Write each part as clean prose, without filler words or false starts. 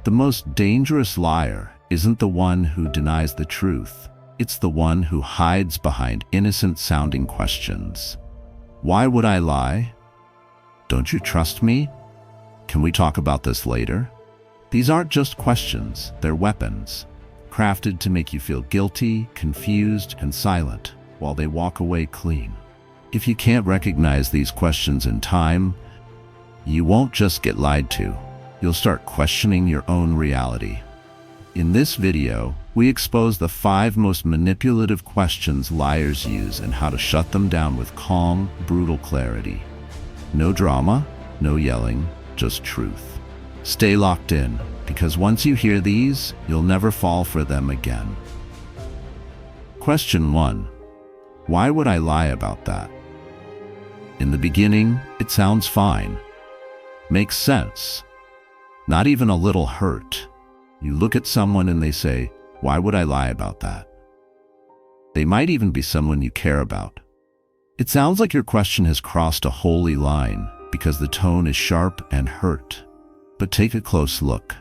The most dangerous liar isn't the one who denies the truth. It's the one who hides behind innocent-sounding questions. Why would I lie? Don't you trust me? Can we talk about this later? These aren't just questions, they're weapons, crafted to make you feel guilty, confused, and silent while they walk away clean. If you can't recognize these questions in time, you won't just get lied to. You'll start questioning your own reality. In this video, we expose the 5 most manipulative questions liars use and how to shut them down with calm, brutal clarity. No drama, no yelling, just truth. Stay locked in, because once you hear these, you'll never fall for them again. Question 1. Why would I lie about that? In the beginning, it sounds fine. Makes sense. Not even a little hurt. You look at someone and they say, "Why would I lie about that?" They might even be someone you care about. It sounds like your question has crossed a holy line because the tone is sharp and hurt. But take a close look.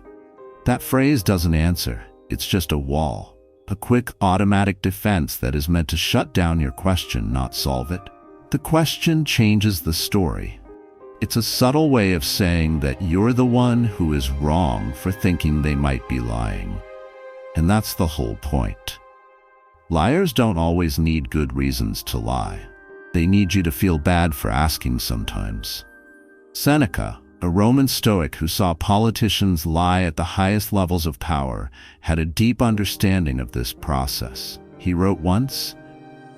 That phrase doesn't answer. It's just a wall, a quick automatic defense that is meant to shut down your question, not solve it. The question changes the story. It's a subtle way of saying that you're the one who is wrong for thinking they might be lying. And that's the whole point. Liars don't always need good reasons to lie. They need you to feel bad for asking sometimes. Seneca, a Roman Stoic who saw politicians lie at the highest levels of power, had a deep understanding of this process. He wrote once,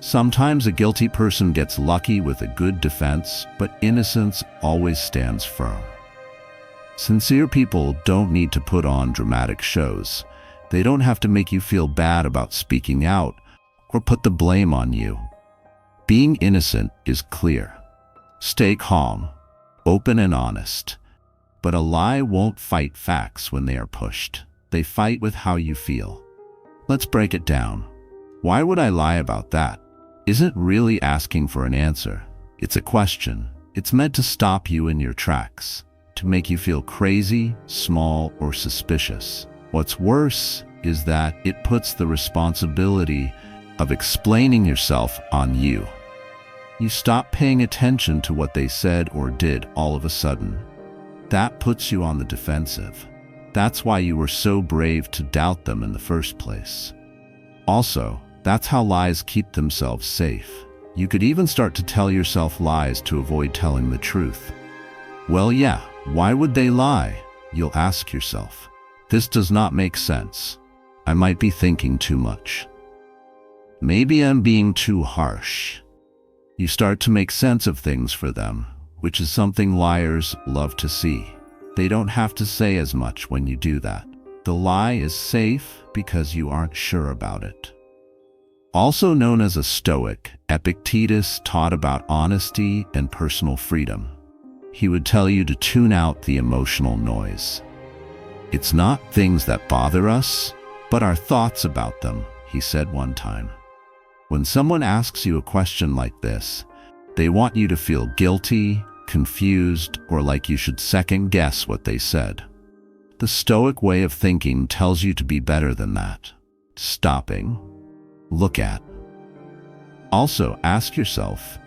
"Sometimes a guilty person gets lucky with a good defense, but innocence always stands firm." Sincere people don't need to put on dramatic shows. They don't have to make you feel bad about speaking out or put the blame on you. Being innocent is clear. Stay calm, open and honest. But a lie won't fight facts when they are pushed. They fight with how you feel. Let's break it down. Why would I lie about that? Isn't really asking for an answer. It's a question. It's meant to stop you in your tracks, to make you feel crazy, small, or suspicious. What's worse is that it puts the responsibility of explaining yourself on you. You stop paying attention to what they said or did all of a sudden. That puts you on the defensive. That's why you were so brave to doubt them in the first place. Also, that's how lies keep themselves safe. You could even start to tell yourself lies to avoid telling the truth. Well, yeah, why would they lie? You'll ask yourself. This does not make sense. I might be thinking too much. Maybe I'm being too harsh. You start to make sense of things for them, which is something liars love to see. They don't have to say as much when you do that. The lie is safe because you aren't sure about it. Also known as a Stoic, Epictetus taught about honesty and personal freedom. He would tell you to tune out the emotional noise. It's not things that bother us, but our thoughts about them, he said one time. When someone asks you a question like this, they want you to feel guilty, confused, or like you should second-guess what they said. The Stoic way of thinking tells you to be better than that. Stopping. Look at. Also, ask yourself,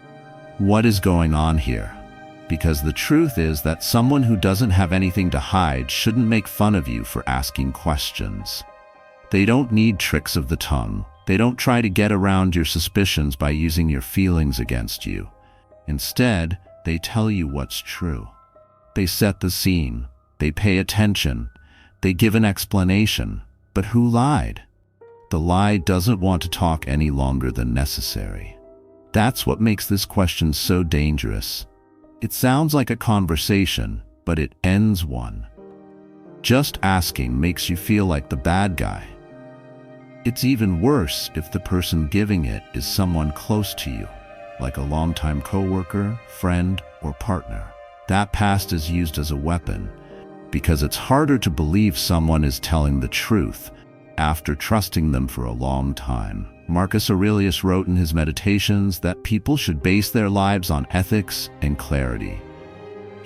what is going on here? Because the truth is that someone who doesn't have anything to hide shouldn't make fun of you for asking questions. They don't need tricks of the tongue. They don't try to get around your suspicions by using your feelings against you. Instead, they tell you what's true. They set the scene. They pay attention. They give an explanation. But who lied? The lie doesn't want to talk any longer than necessary. That's what makes this question so dangerous. It sounds like a conversation, but it ends one. Just asking makes you feel like the bad guy. It's even worse if the person giving it is someone close to you, like a longtime coworker, friend, or partner. That past is used as a weapon because it's harder to believe someone is telling the truth after trusting them for a long time. Marcus Aurelius wrote in his Meditations that people should base their lives on ethics and clarity.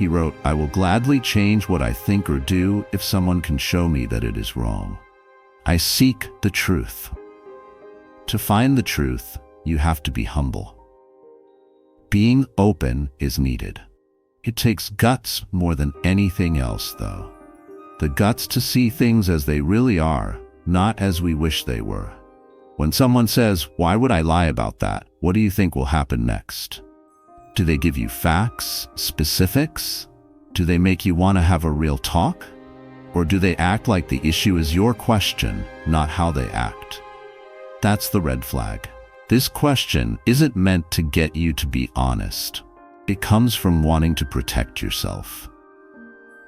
He wrote, "I will gladly change what I think or do if someone can show me that it is wrong. I seek the truth." To find the truth, you have to be humble. Being open is needed. It takes guts more than anything else, though. The guts to see things as they really are, not as we wish they were. When someone says, "Why would I lie about that?" what do you think will happen next? Do they give you facts, specifics? Do they make you want to have a real talk? Or do they act like the issue is your question, not how they act? That's the red flag. This question isn't meant to get you to be honest. It comes from wanting to protect yourself.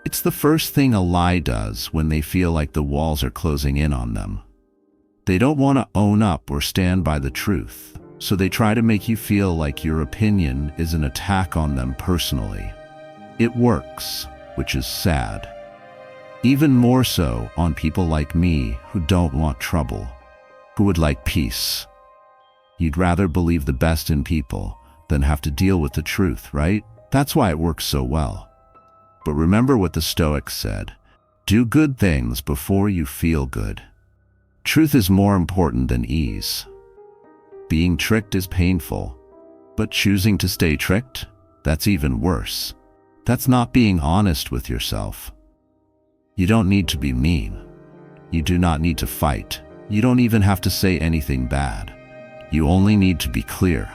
It's the first thing a lie does when they feel like the walls are closing in on them. They don't want to own up or stand by the truth, so they try to make you feel like your opinion is an attack on them personally. It works, which is sad. Even more so on people like me who don't want trouble, who would like peace. You'd rather believe the best in people than have to deal with the truth, right? That's why it works so well. But remember what the Stoics said: do good things before you feel good. Truth is more important than ease. Being tricked is painful, but choosing to stay tricked, that's even worse. That's not being honest with yourself. You don't need to be mean. You do not need to fight. You don't even have to say anything bad. You only need to be clear.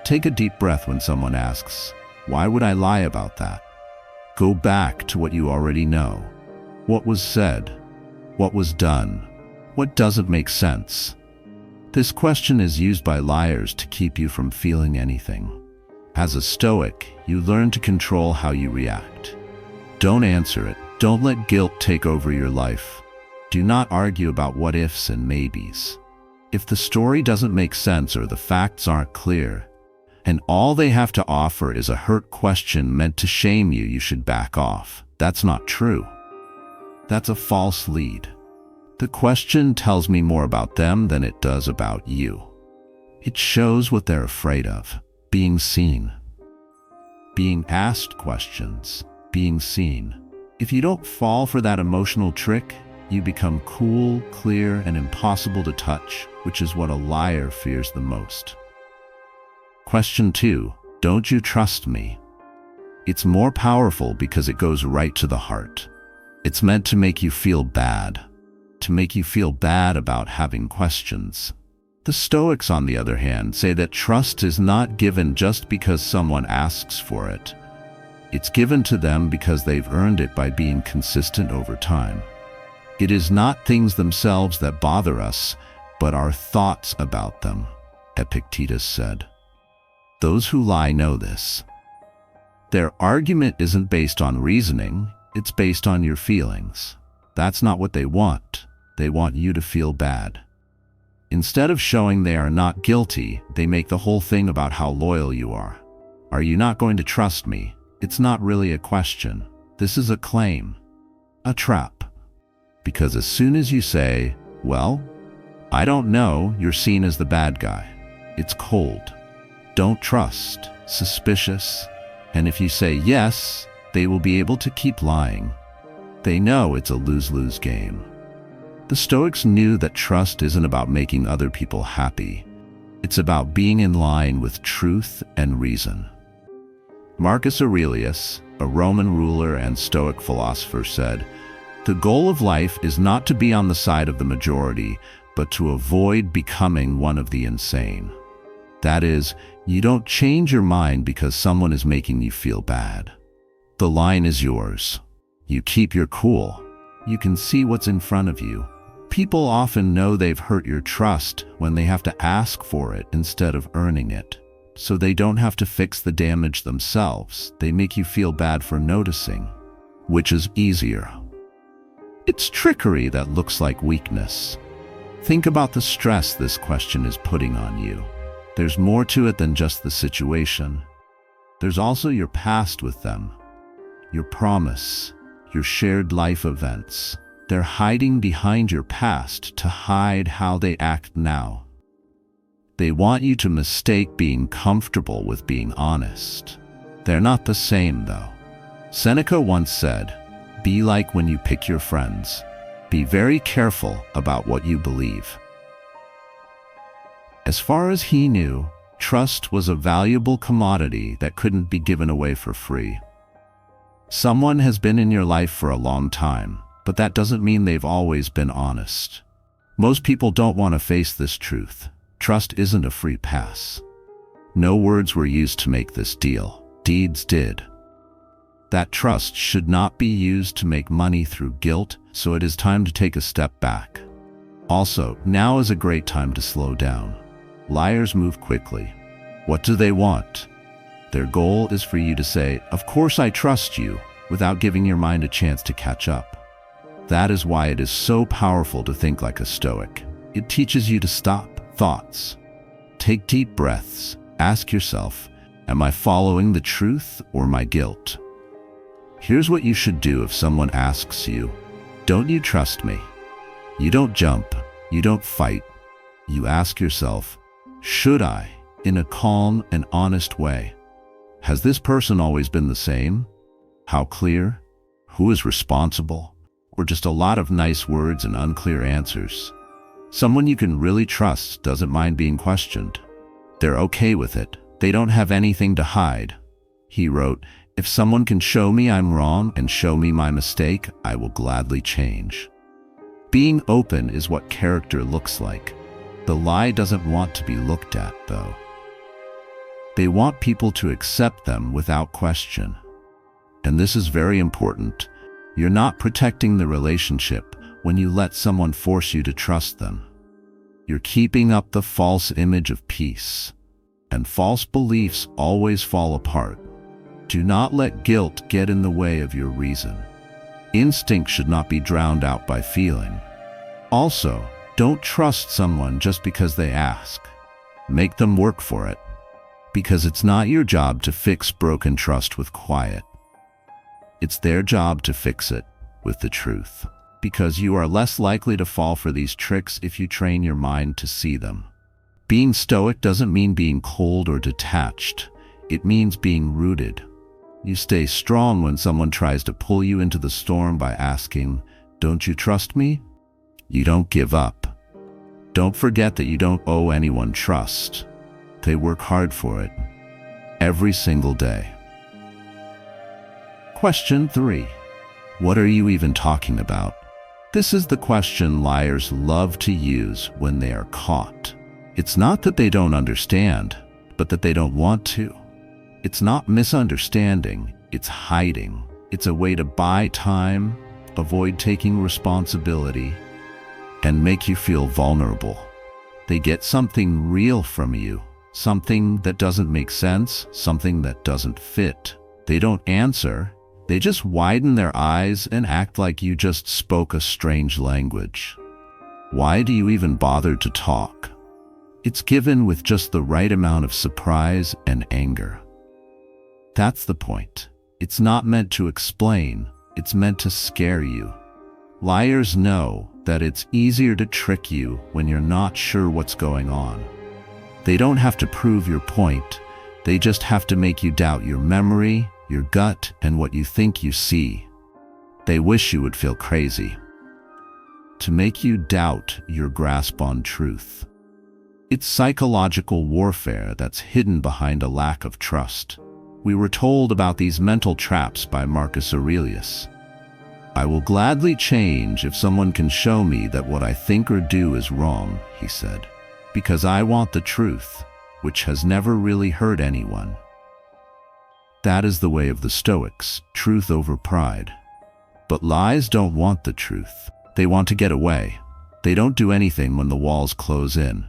Take a deep breath when someone asks, "Why would I lie about that?" Go back to what you already know. What was said? What was done? What doesn't make sense? This question is used by liars to keep you from feeling anything. As a Stoic, you learn to control how you react. Don't answer it. Don't let guilt take over your life. Do not argue about what ifs and maybes. If the story doesn't make sense or the facts aren't clear, and all they have to offer is a hurt question meant to shame you, you should back off. That's not true. That's a false lead. The question tells me more about them than it does about you. It shows what they're afraid of: being seen. Being asked questions, being seen. If you don't fall for that emotional trick, you become cool, clear, and impossible to touch, which is what a liar fears the most. Question 2, don't you trust me? It's more powerful because it goes right to the heart. It's meant to make you feel bad, about having questions. The Stoics, on the other hand, say that trust is not given just because someone asks for it. It's given to them because they've earned it by being consistent over time. It is not things themselves that bother us, but our thoughts about them, Epictetus said. Those who lie know this. Their argument isn't based on reasoning, it's based on your feelings. That's not what they want. They want you to feel bad. Instead of showing they are not guilty, they make the whole thing about how loyal you are. Are you not going to trust me? It's not really a question. This is a claim, a trap. Because as soon as you say, "Well, I don't know," you're seen as the bad guy. It's cold. Don't trust, suspicious. And if you say yes, they will be able to keep lying. They know it's a lose-lose game. The Stoics knew that trust isn't about making other people happy. It's about being in line with truth and reason. Marcus Aurelius, a Roman ruler and Stoic philosopher, said, "The goal of life is not to be on the side of the majority, but to avoid becoming one of the insane." That is, you don't change your mind because someone is making you feel bad. The line is yours. You keep your cool. You can see what's in front of you. People often know they've hurt your trust when they have to ask for it instead of earning it. So they don't have to fix the damage themselves. They make you feel bad for noticing, which is easier. It's trickery that looks like weakness. Think about the stress this question is putting on you. There's more to it than just the situation. There's also your past with them, your promise, your shared life events. They're hiding behind your past to hide how they act now. They want you to mistake being comfortable with being honest. They're not the same, though. Seneca once said, "Be like when you pick your friends. Be very careful about what you believe." As far as he knew, trust was a valuable commodity that couldn't be given away for free. Someone has been in your life for a long time, but that doesn't mean they've always been honest. Most people don't want to face this truth. Trust isn't a free pass. No words were used to make this deal. Deeds did. That trust should not be used to make money through guilt, so it is time to take a step back. Also, now is a great time to slow down. Liars move quickly. What do they want? Their goal is for you to say, "Of course I trust you," without giving your mind a chance to catch up. That is why it is so powerful to think like a Stoic. It teaches you to stop thoughts. Take deep breaths. Ask yourself, am I following the truth or my guilt? Here's what you should do if someone asks you, "Don't you trust me?" You don't jump. You don't fight. You ask yourself, "Should I?" in a calm and honest way. Has this person always been the same? How clear? Who is responsible? Or just a lot of nice words and unclear answers? Someone you can really trust doesn't mind being questioned. They're okay with it. They don't have anything to hide. He wrote, "If someone can show me I'm wrong and show me my mistake, I will gladly change." Being open is what character looks like. The lie doesn't want to be looked at, though. They want people to accept them without question. And this is very important. You're not protecting the relationship when you let someone force you to trust them. You're keeping up the false image of peace. And false beliefs always fall apart. Do not let guilt get in the way of your reason. Instinct should not be drowned out by feeling. Also, don't trust someone just because they ask. Make them work for it. Because it's not your job to fix broken trust with quiet. It's their job to fix it with the truth. Because you are less likely to fall for these tricks if you train your mind to see them. Being stoic doesn't mean being cold or detached. It means being rooted. You stay strong when someone tries to pull you into the storm by asking, "Don't you trust me?" You don't give up. Don't forget that you don't owe anyone trust. They work hard for it, every single day. Question 3. What are you even talking about? This is the question liars love to use when they are caught. It's not that they don't understand, but that they don't want to. It's not misunderstanding, it's hiding. It's a way to buy time, avoid taking responsibility, and make you feel vulnerable. They get something real from you. Something that doesn't make sense, something that doesn't fit. They don't answer, they just widen their eyes and act like you just spoke a strange language. Why do you even bother to talk? It's given with just the right amount of surprise and anger. That's the point. It's not meant to explain, it's meant to scare you. Liars know that it's easier to trick you when you're not sure what's going on. They don't have to prove your point. They just have to make you doubt your memory, your gut, and what you think you see. They wish you would feel crazy. To make you doubt your grasp on truth. It's psychological warfare that's hidden behind a lack of trust. We were told about these mental traps by Marcus Aurelius. "I will gladly change if someone can show me that what I think or do is wrong," he said. "Because I want the truth, which has never really hurt anyone." That is the way of the Stoics, truth over pride. But lies don't want the truth. They want to get away. They don't do anything when the walls close in.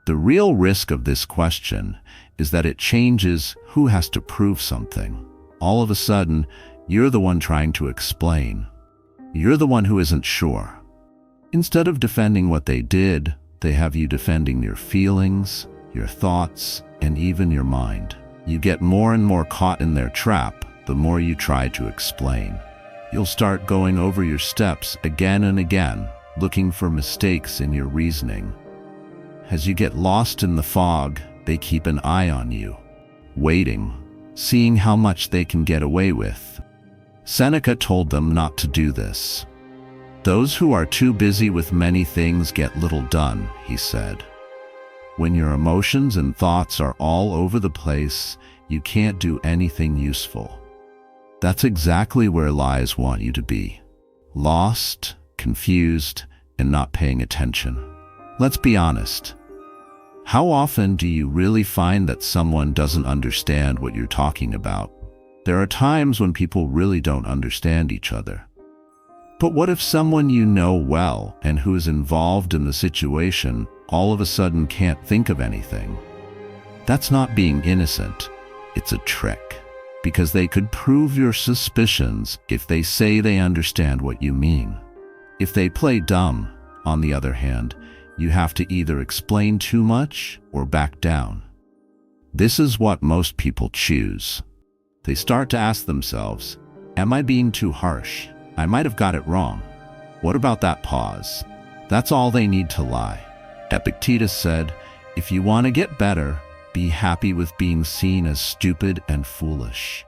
The real risk of this question is that it changes who has to prove something. All of a sudden, you're the one trying to explain. You're the one who isn't sure. Instead of defending what they did, they have you defending your feelings, your thoughts, and even your mind. You get more and more caught in their trap the more you try to explain. You'll start going over your steps again and again, looking for mistakes in your reasoning. As you get lost in the fog, they keep an eye on you, waiting, seeing how much they can get away with. Seneca told them not to do this. Those who are too busy with many things get little done, he said. When your emotions and thoughts are all over the place, you can't do anything useful. That's exactly where lies want you to be. Lost, confused, and not paying attention. Let's be honest. How often do you really find that someone doesn't understand what you're talking about? There are times when people really don't understand each other. But what if someone you know well and who is involved in the situation all of a sudden can't think of anything? That's not being innocent. It's a trick. Because they could prove your suspicions if they say they understand what you mean. If they play dumb, on the other hand, you have to either explain too much or back down. This is what most people choose. They start to ask themselves, am I being too harsh? I might have got it wrong. What about that pause? That's all they need to lie. Epictetus said, if you want to get better, be happy with being seen as stupid and foolish.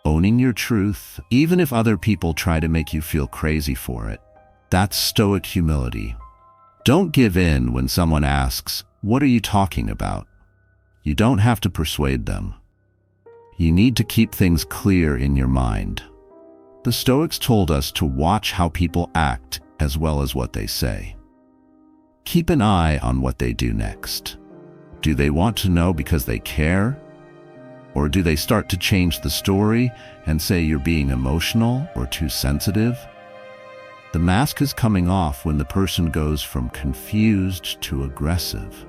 Owning your truth, even if other people try to make you feel crazy for it, that's Stoic humility. Don't give in when someone asks, what are you talking about? You don't have to persuade them. You need to keep things clear in your mind. The Stoics told us to watch how people act as well as what they say. Keep an eye on what they do next. Do they want to know because they care? Or do they start to change the story and say you're being emotional or too sensitive? The mask is coming off when the person goes from confused to aggressive.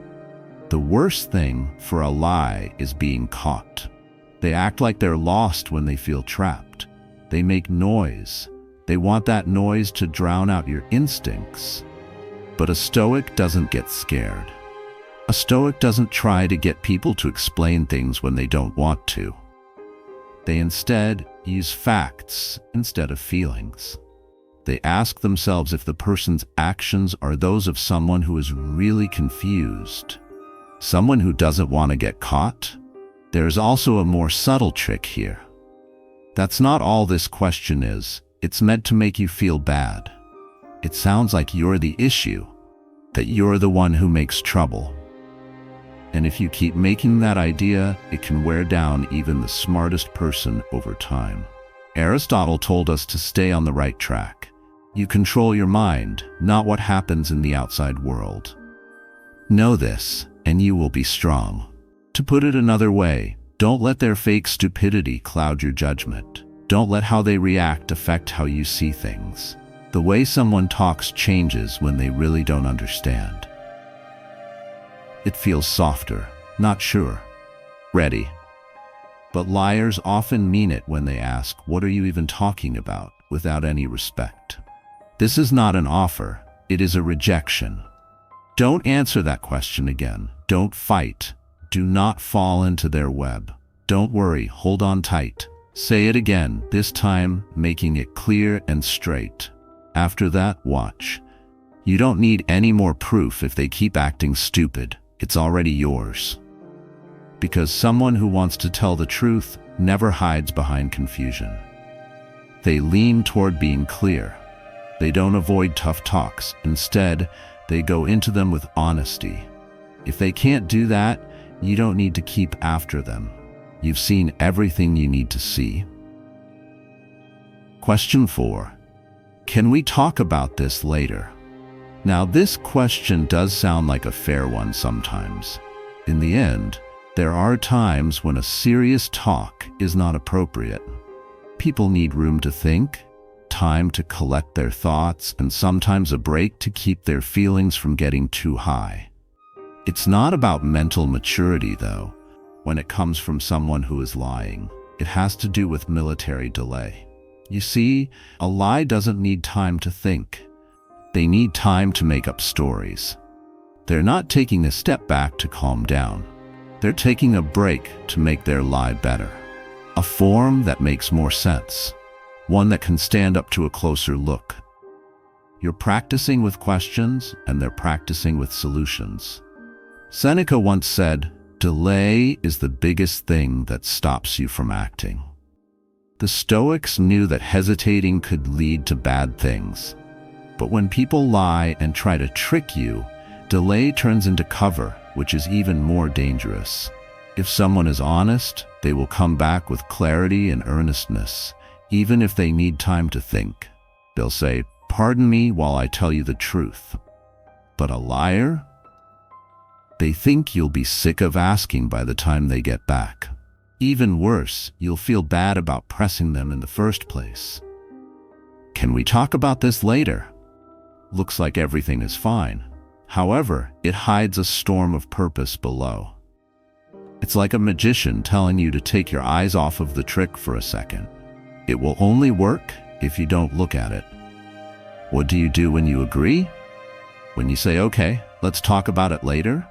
The worst thing for a lie is being caught. They act like they're lost when they feel trapped. They make noise. They want that noise to drown out your instincts. But a Stoic doesn't get scared. A Stoic doesn't try to get people to explain things when they don't want to. They instead use facts instead of feelings. They ask themselves if the person's actions are those of someone who is really confused, someone who doesn't want to get caught. There's also a more subtle trick here. That's not all this question is. It's meant to make you feel bad. It sounds like you're the issue, that you're the one who makes trouble. And if you keep making that idea, it can wear down even the smartest person over time. Aristotle told us to stay on the right track. You control your mind, not what happens in the outside world. Know this, and you will be strong. To put it another way, don't let their fake stupidity cloud your judgment. Don't let how they react affect how you see things. The way someone talks changes when they really don't understand. It feels softer, not sure, ready. But liars often mean it when they ask, what are you even talking about, without any respect. This is not an offer, it is a rejection. Don't answer that question again. Don't fight. Do not fall into their web. Don't worry, hold on tight. Say it again, this time making it clear and straight. After that, watch. You don't need any more proof if they keep acting stupid. It's already yours. Because someone who wants to tell the truth never hides behind confusion. They lean toward being clear. They don't avoid tough talks. Instead, they go into them with honesty. If they can't do that, you don't need to keep after them. You've seen everything you need to see. Question 4. Can we talk about this later? Now, this question does sound like a fair one sometimes. In the end, there are times when a serious talk is not appropriate. People need room to think, time to collect their thoughts, and sometimes a break to keep their feelings from getting too high. It's not about mental maturity, though, when it comes from someone who is lying. It has to do with military delay. You see, a lie doesn't need time to think. They need time to make up stories. They're not taking a step back to calm down. They're taking a break to make their lie better. A form that makes more sense. One that can stand up to a closer look. You're practicing with questions, and they're practicing with solutions. Seneca once said, "Delay is the biggest thing that stops you from acting." The Stoics knew that hesitating could lead to bad things. But when people lie and try to trick you, delay turns into cover, which is even more dangerous. If someone is honest, they will come back with clarity and earnestness, even if they need time to think. They'll say, "Pardon me while I tell you the truth." But a liar? They think you'll be sick of asking by the time they get back. Even worse, you'll feel bad about pressing them in the first place. "Can we talk about this later?" Looks like everything is fine. However, it hides a storm of purpose below. It's like a magician telling you to take your eyes off of the trick for a second. It will only work if you don't look at it. What do you do when you agree? When you say, "Okay, let's talk about it later"?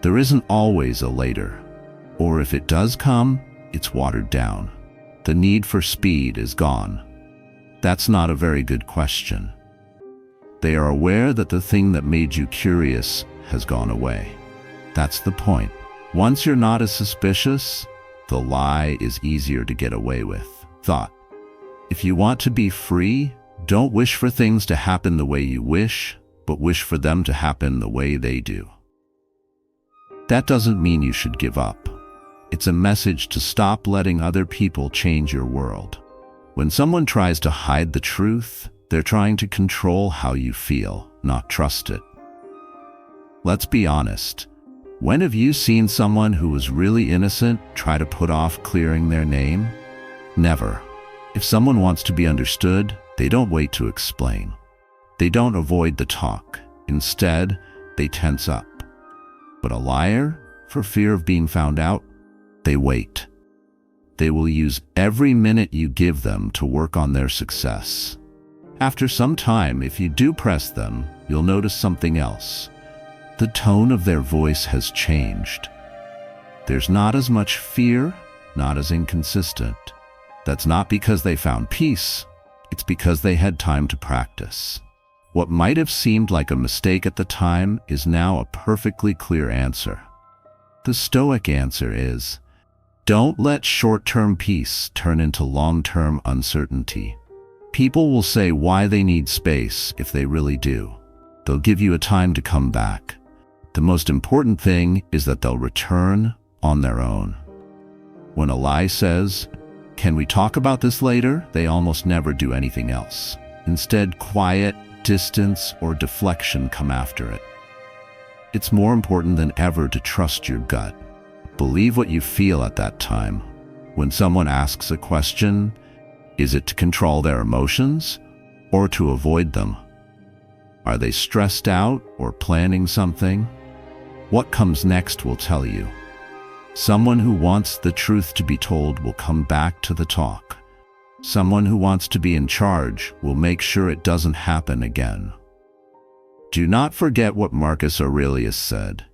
There isn't always a later. Or if it does come, it's watered down. The need for speed is gone. That's not a very good question. They are aware that the thing that made you curious has gone away. That's the point. Once you're not as suspicious, the lie is easier to get away with. Thought. If you want to be free, don't wish for things to happen the way you wish, but wish for them to happen the way they do. That doesn't mean you should give up. It's a message to stop letting other people change your world. When someone tries to hide the truth, they're trying to control how you feel, not trust it. Let's be honest. When have you seen someone who was really innocent try to put off clearing their name? Never. If someone wants to be understood, they don't wait to explain. They don't avoid the talk. Instead, they tense up. But a liar, for fear of being found out, they wait. They will use every minute you give them to work on their success. After some time, if you do press them, you'll notice something else. The tone of their voice has changed. There's not as much fear, not as inconsistent. That's not because they found peace. It's because they had time to practice. What might have seemed like a mistake at the time is now a perfectly clear answer. The Stoic answer is, don't let short-term peace turn into long-term uncertainty. People will say why they need space if they really do. They'll give you a time to come back. The most important thing is that they'll return on their own. When a lie says, "Can we talk about this later?" they almost never do anything else. Instead, quiet, distance, or deflection come after it. It's more important than ever to trust your gut. Believe what you feel at that time. When someone asks a question, is it to control their emotions or to avoid them? Are they stressed out or planning something? What comes next will tell you. Someone who wants the truth to be told will come back to the talk. Someone who wants to be in charge will make sure it doesn't happen again. Do not forget what Marcus Aurelius said.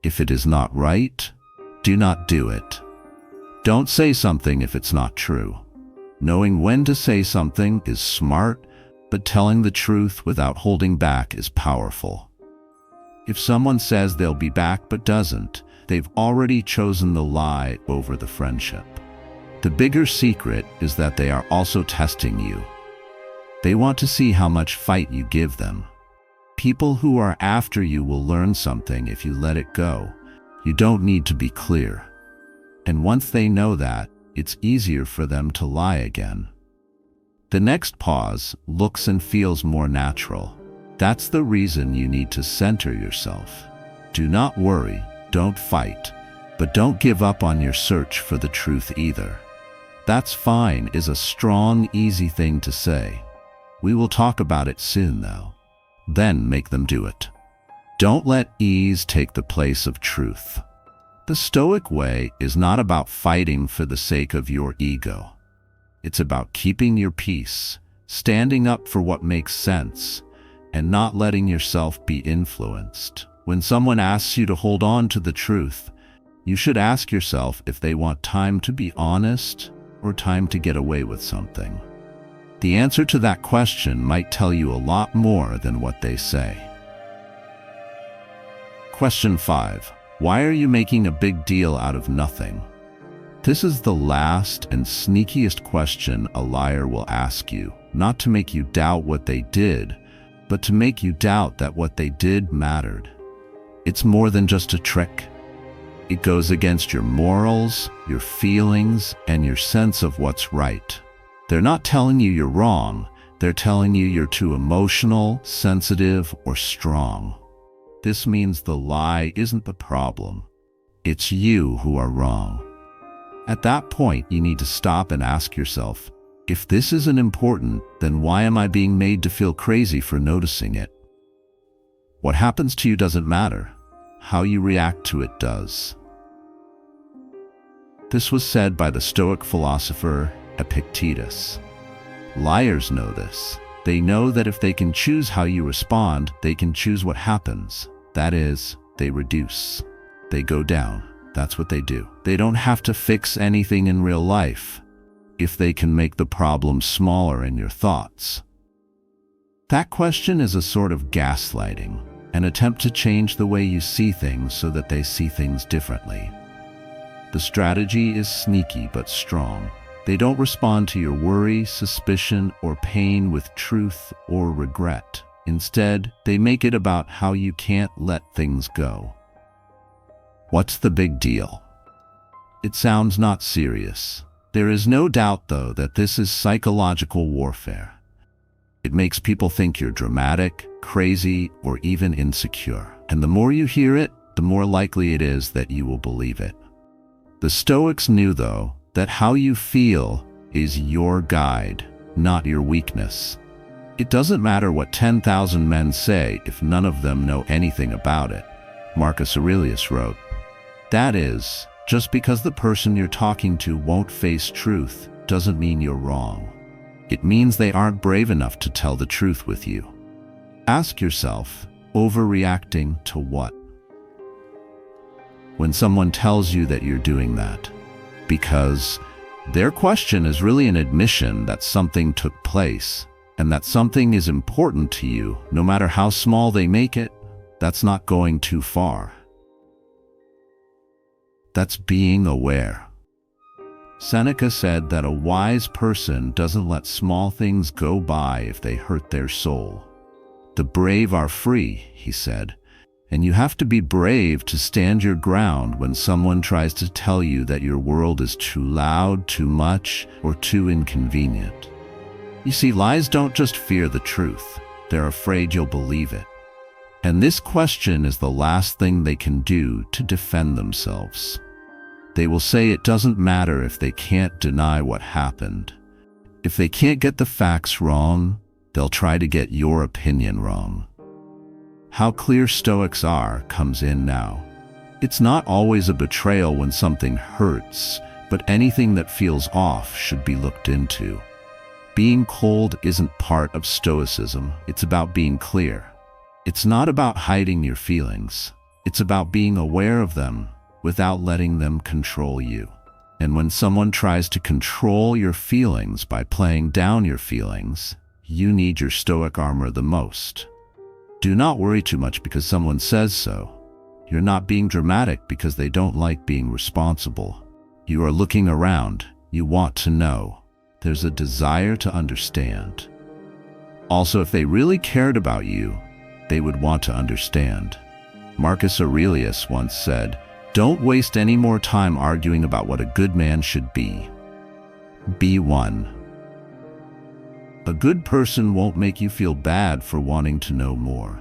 If it is not right, do not do it. Don't say something if it's not true. Knowing when to say something is smart, but telling the truth without holding back is powerful. If someone says they'll be back but doesn't, they've already chosen the lie over the friendship. The bigger secret is that they are also testing you. They want to see how much fight you give them. People who are after you will learn something if you let it go. You don't need to be clear. And once they know that, it's easier for them to lie again. The next pause looks and feels more natural. That's the reason you need to center yourself. Do not worry, don't fight, but don't give up on your search for the truth either. "That's fine" is a strong, easy thing to say. We will talk about it soon, though. Then make them do it. Don't let ease take the place of truth. The Stoic way is not about fighting for the sake of your ego. It's about keeping your peace, standing up for what makes sense, and not letting yourself be influenced. When someone asks you to hold on to the truth, you should ask yourself if they want time to be honest or time to get away with something. The answer to that question might tell you a lot more than what they say. Question 5. Why are you making a big deal out of nothing? This is the last and sneakiest question a liar will ask you, not to make you doubt what they did, but to make you doubt that what they did mattered. It's more than just a trick. It goes against your morals, your feelings, and your sense of what's right. They're not telling you you're wrong. They're telling you you're too emotional, sensitive, or strong. This means the lie isn't the problem. It's you who are wrong. At that point, you need to stop and ask yourself, if this isn't important, then why am I being made to feel crazy for noticing it? What happens to you doesn't matter. How you react to it does. This was said by the Stoic philosopher Epictetus. Liars know this. They know that if they can choose how you respond, they can choose what happens. That is, they reduce. They go down. That's what they do. They don't have to fix anything in real life if they can make the problem smaller in your thoughts. That question is a sort of gaslighting, an attempt to change the way you see things so that they see things differently. The strategy is sneaky but strong. They don't respond to your worry, suspicion, or pain with truth or regret. Instead, they make it about how you can't let things go. What's the big deal? It sounds not serious. There is no doubt, though, that this is psychological warfare. It makes people think you're dramatic, crazy, or even insecure. And the more you hear it, the more likely it is that you will believe it. The Stoics knew, though, that how you feel is your guide, not your weakness. It doesn't matter what 10,000 men say if none of them know anything about it. Marcus Aurelius wrote, "That is, just because the person you're talking to won't face truth doesn't mean you're wrong. It means they aren't brave enough to tell the truth with you." Ask yourself, overreacting to what? When someone tells you that you're doing that, because their question is really an admission that something took place, and that something is important to you, no matter how small they make it, that's not going too far. That's being aware. Seneca said that a wise person doesn't let small things go by if they hurt their soul. The brave are free, he said, and you have to be brave to stand your ground when someone tries to tell you that your world is too loud, too much, or too inconvenient. You see, lies don't just fear the truth. They're afraid you'll believe it. And this question is the last thing they can do to defend themselves. They will say it doesn't matter if they can't deny what happened. If they can't get the facts wrong, they'll try to get your opinion wrong. How clear Stoics are comes in now. It's not always a betrayal when something hurts, but anything that feels off should be looked into. Being cold isn't part of Stoicism. It's about being clear. It's not about hiding your feelings. It's about being aware of them without letting them control you. And when someone tries to control your feelings by playing down your feelings, you need your Stoic armor the most. Do not worry too much because someone says so. You're not being dramatic because they don't like being responsible. You are looking around. You want to know. There's a desire to understand. Also, if they really cared about you, they would want to understand. Marcus Aurelius once said, "Don't waste any more time arguing about what a good man should be. Be one." A good person won't make you feel bad for wanting to know more.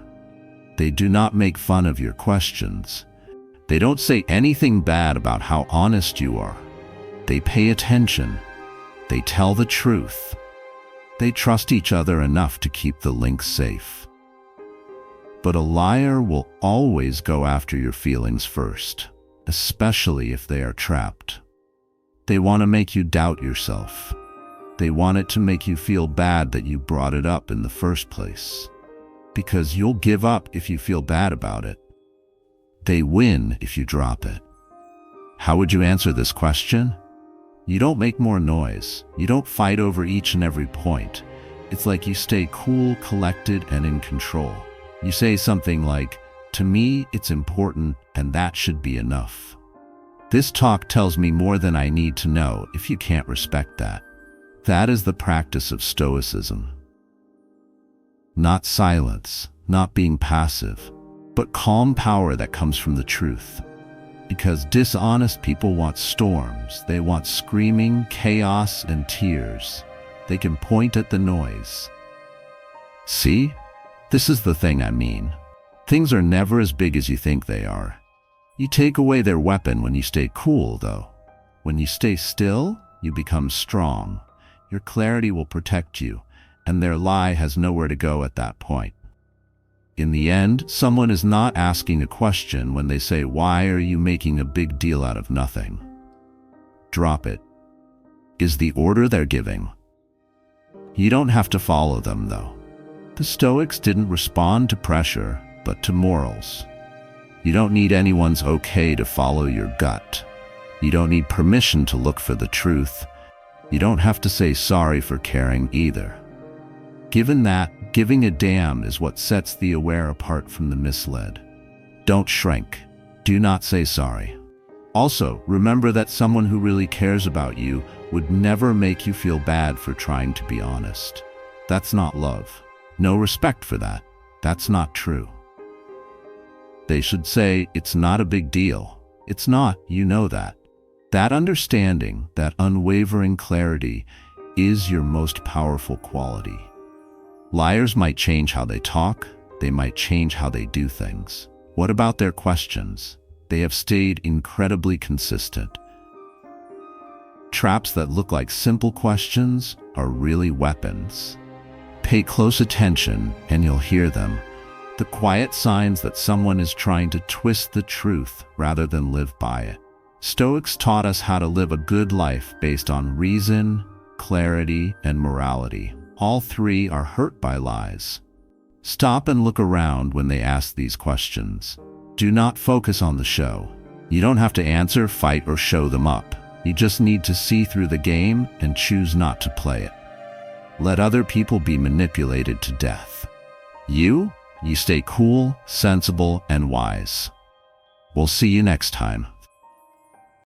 They do not make fun of your questions. They don't say anything bad about how honest you are. They pay attention. They tell the truth. They trust each other enough to keep the links safe. But a liar will always go after your feelings first, especially if they are trapped. They want to make you doubt yourself. They want it to make you feel bad that you brought it up in the first place. Because you'll give up if you feel bad about it. They win if you drop it. How would you answer this question? You don't make more noise. You don't fight over each and every point. It's like you stay cool, collected, and in control. You say something like, "To me, it's important, and that should be enough." This talk tells me more than I need to know if you can't respect that. That is the practice of Stoicism. Not silence, not being passive, but calm power that comes from the truth. Because dishonest people want storms, they want screaming, chaos, and tears. They can point at the noise. See? This is the thing I mean. Things are never as big as you think they are. You take away their weapon when you stay cool, though. When you stay still, you become strong. Your clarity will protect you, and their lie has nowhere to go at that point. In the end, someone is not asking a question when they say, "Why are you making a big deal out of nothing?" Drop it. Is the order they're giving. You don't have to follow them, though. The Stoics didn't respond to pressure, but to morals. You don't need anyone's okay to follow your gut. You don't need permission to look for the truth. You don't have to say sorry for caring either. Given that, giving a damn is what sets the aware apart from the misled. Don't shrink. Do not say sorry. Also, remember that someone who really cares about you would never make you feel bad for trying to be honest. That's not love. No respect for that. That's not true. They should say, "It's not a big deal." It's not, you know that. That understanding, that unwavering clarity, is your most powerful quality. Liars might change how they talk, they might change how they do things. What about their questions? They have stayed incredibly consistent. Traps that look like simple questions are really weapons. Pay close attention and you'll hear them. The quiet signs that someone is trying to twist the truth rather than live by it. Stoics taught us how to live a good life based on reason, clarity, and morality. All three are hurt by lies. Stop and look around when they ask these questions. Do not focus on the show. You don't have to answer, fight, or show them up. You just need to see through the game and choose not to play it. Let other people be manipulated to death. You stay cool, sensible, and wise. We'll see you next time.